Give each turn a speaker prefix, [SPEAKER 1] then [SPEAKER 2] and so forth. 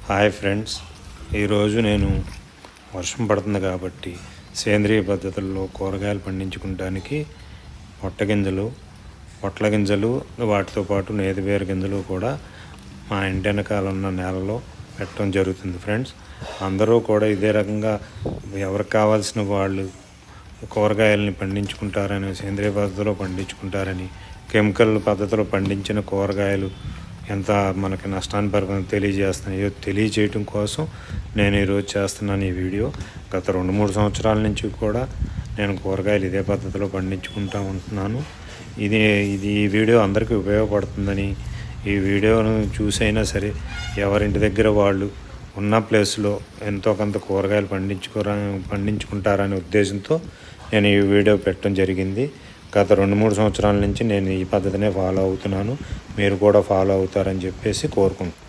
[SPEAKER 1] Hi friends, ఈరోజు నేను వర్షం పడుతుంది కాబట్టి సేంద్రియ పద్ధతుల్లో కూరగాయలు పండించుకోవడానికి పొట్ల గింజలు వాటితో పాటు నేతిబీర గింజలు కూడా మా ఇంటి వెనకాల ఉన్న నేలలో పెట్టడం జరుగుతుంది. ఫ్రెండ్స్, అందరూ కూడా ఇదే రకంగా ఎవరికి కావాల్సిన వాళ్ళు కూరగాయలని పండించుకుంటారని, సేంద్రియ పద్ధతిలో పండించుకుంటారని, కెమికల్ పద్ధతిలో పండించిన కూరగాయలు ఎంత మనకి నష్టాన్ని తెలియజేస్తున్నాయో తెలియజేయటం కోసం నేను ఈరోజు చేస్తున్నాను ఈ వీడియో. గత 2-3 సంవత్సరాల నుంచి కూడా నేను కూరగాయలు ఇదే పద్ధతిలో పండించుకుంటూ ఉంటున్నాను. ఇది ఈ వీడియో అందరికీ ఉపయోగపడుతుందని, ఈ వీడియోను చూసైనా సరే ఎవరింటి దగ్గర వాళ్ళు ఉన్న ప్లేస్లో ఎంతో కొంత కూరగాయలు పండించుకుంటారనే ఉద్దేశంతో నేను ఈ వీడియో పెట్టడం జరిగింది. గత 2-3 సంవత్సరాల నుంచి నేను ఈ పద్ధతినే ఫాలో అవుతున్నాను. మీరు కూడా ఫాలో అవుతారని చెప్పేసి కోరుకుంటున్నాను.